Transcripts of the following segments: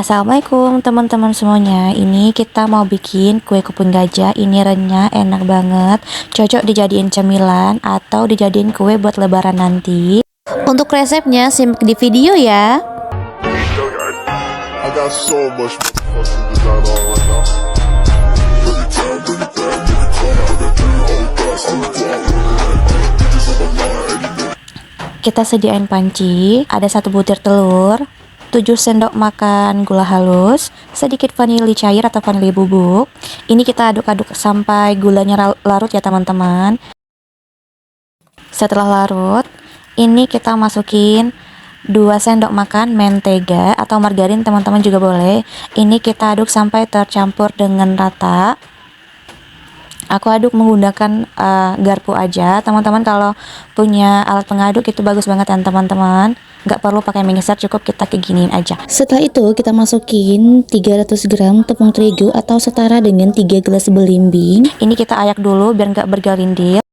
Assalamualaikum teman-teman semuanya. Ini kita mau bikin kue kuping gajah. Ini renyah, enak banget. Cocok dijadiin cemilan atau dijadiin kue buat lebaran nanti. Untuk resepnya simak di video ya. I got so much motherfucking design on right now. Kita sediain panci, ada 1 butir telur, 7 sendok makan gula halus, sedikit vanili cair atau vanili bubuk. Ini kita aduk-aduk sampai gulanya larut ya teman-teman. Setelah larut, ini kita masukin 2 sendok makan mentega atau margarin, teman-teman juga boleh. Ini kita aduk sampai tercampur dengan rata. Aku aduk menggunakan garpu aja. Teman-teman kalau punya alat pengaduk itu bagus banget ya teman-teman. Nggak perlu pakai mixer, cukup kita kayak giniin aja. Setelah itu kita masukin 300 gram tepung terigu atau setara dengan 3 gelas belimbing. Ini kita ayak dulu biar nggak bergelindil.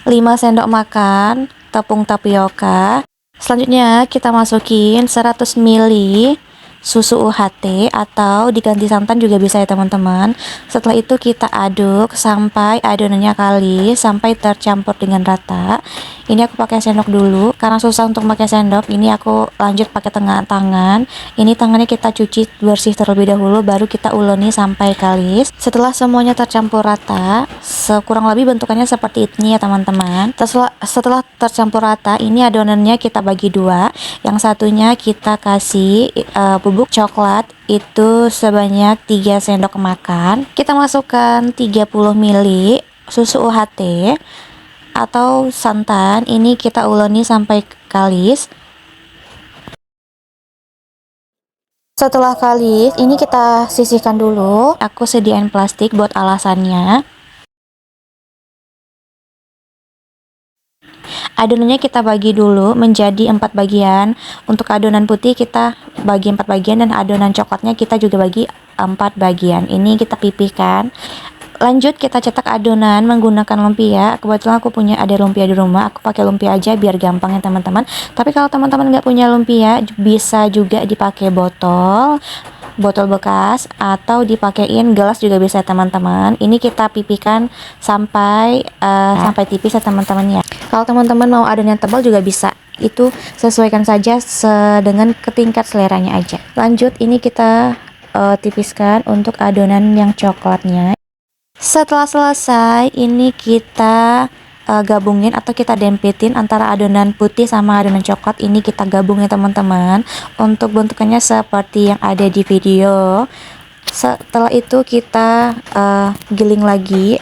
5 sendok makan tepung tapioka. Selanjutnya kita masukin 100 ml susu UHT atau diganti santan juga bisa ya teman-teman. Setelah itu kita aduk sampai adonannya kalis, sampai tercampur dengan rata. Ini aku pakai sendok dulu karena susah untuk pakai sendok. Ini aku lanjut pakai tangan. Ini tangannya kita cuci bersih terlebih dahulu, baru kita uleni sampai kalis. Setelah semuanya tercampur rata, kurang lebih bentukannya seperti ini ya teman-teman. Setelah tercampur rata, ini adonannya kita bagi dua. Yang satunya kita kasih bubuk coklat itu sebanyak 3 sendok makan. Kita masukkan 30 ml susu UHT atau santan. Ini kita uleni sampai kalis. Setelah kalis, ini kita sisihkan dulu. Aku sediain plastik buat alasannya. Adonannya kita bagi dulu menjadi 4 bagian. Untuk adonan putih kita bagi 4 bagian dan adonan coklatnya kita juga bagi 4 bagian. Ini kita pipihkan. Lanjut kita cetak adonan menggunakan lumpia. Kebetulan aku punya ada lumpia di rumah, aku pakai lumpia aja biar gampang ya teman-teman. Tapi kalau teman-teman nggak punya lumpia, bisa juga dipakai botol bekas atau dipakein gelas juga bisa ya teman-teman. Ini kita pipihkan sampai tipis ya teman-teman ya. Kalau teman-teman mau adonan tebal juga bisa, itu sesuaikan saja dengan tingkat seleranya aja. Lanjut ini kita tipiskan untuk adonan yang coklatnya. Setelah selesai, ini kita gabungin atau kita dempetin antara adonan putih sama adonan coklat. Ini kita gabungin teman-teman untuk bentukannya seperti yang ada di video. Setelah itu kita giling lagi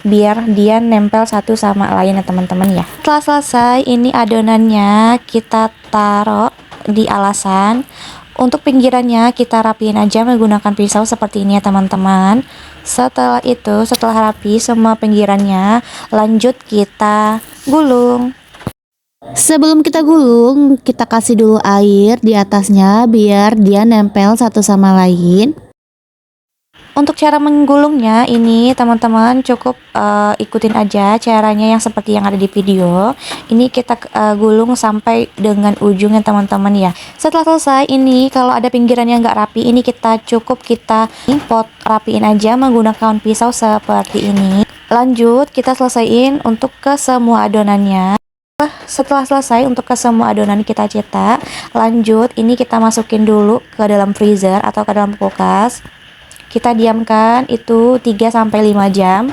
biar dia nempel satu sama lain ya teman-teman ya. Setelah selesai, ini adonannya kita taruh di alasan. Untuk pinggirannya kita rapiin aja menggunakan pisau seperti ini ya teman-teman. Setelah itu, setelah rapi semua pinggirannya, lanjut kita gulung. Sebelum kita gulung, kita kasih dulu air di atasnya biar dia nempel satu sama lain. Untuk cara menggulungnya ini teman-teman cukup ikutin aja caranya yang seperti yang ada di video. Ini kita gulung sampai dengan ujungnya teman-teman ya. Setelah selesai, ini kalau ada pinggiran yang nggak rapi, ini kita rapiin aja menggunakan pisau seperti ini. Lanjut kita selesaiin untuk ke semua adonannya. Setelah selesai untuk ke semua adonan kita cetak, lanjut ini kita masukin dulu ke dalam freezer atau ke dalam kulkas. Kita diamkan itu 3-5 jam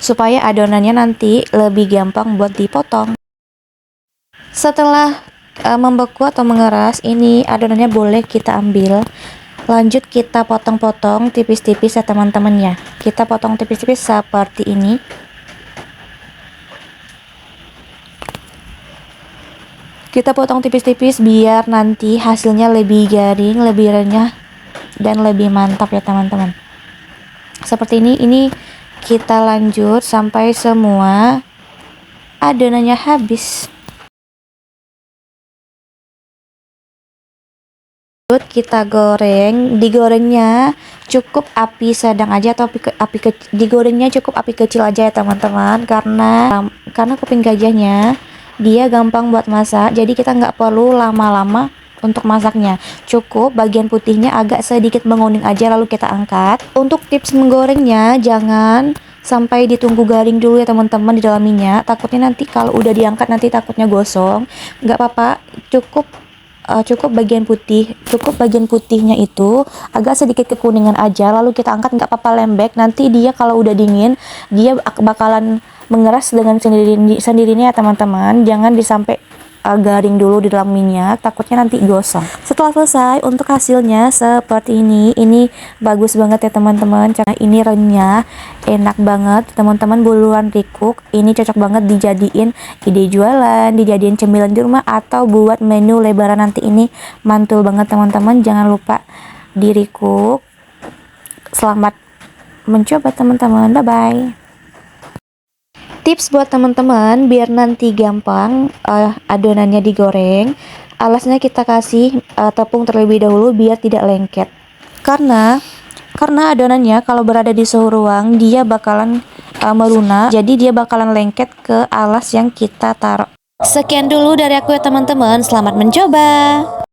supaya adonannya nanti lebih gampang buat dipotong. Setelah membeku atau mengeras, ini adonannya boleh kita ambil. Lanjut kita potong-potong tipis-tipis ya teman-teman ya. Kita potong tipis-tipis seperti ini. Kita potong tipis-tipis biar nanti hasilnya lebih garing, lebih renyah dan lebih mantap ya teman-teman. Seperti ini kita lanjut sampai semua adonannya habis. Lanjut kita goreng. Digorengnya cukup api sedang aja atau digorengnya cukup api kecil aja ya teman-teman, karena kuping gajahnya dia gampang buat masak, jadi kita nggak perlu lama-lama untuk masaknya. Cukup bagian putihnya agak sedikit menguning aja lalu kita angkat. Untuk tips menggorengnya, jangan sampai ditunggu garing dulu ya teman-teman di dalam minyak. Takutnya nanti kalau udah diangkat nanti takutnya gosong. Nggak apa-apa, cukup bagian putihnya itu agak sedikit kekuningan aja lalu kita angkat, nggak apa-apa lembek. Nanti dia kalau udah dingin dia bakalan mengeras dengan sendirinya ya teman-teman. Jangan disampai garing dulu di dalam minyak, takutnya nanti gosong. Setelah selesai, untuk hasilnya seperti ini bagus banget ya teman-teman. Karena ini renyah, enak banget teman-teman. Buruan recook, ini cocok banget dijadiin ide jualan, dijadiin cemilan di rumah, atau buat menu lebaran nanti. Ini mantul banget teman-teman. Jangan lupa di recook. Selamat mencoba teman-teman, bye bye. Tips buat teman-teman biar nanti gampang adonannya digoreng, alasnya kita kasih tepung terlebih dahulu biar tidak lengket. Karena adonannya kalau berada di suhu ruang dia bakalan melunak, jadi dia bakalan lengket ke alas yang kita taruh. Sekian dulu dari aku ya teman-teman, selamat mencoba.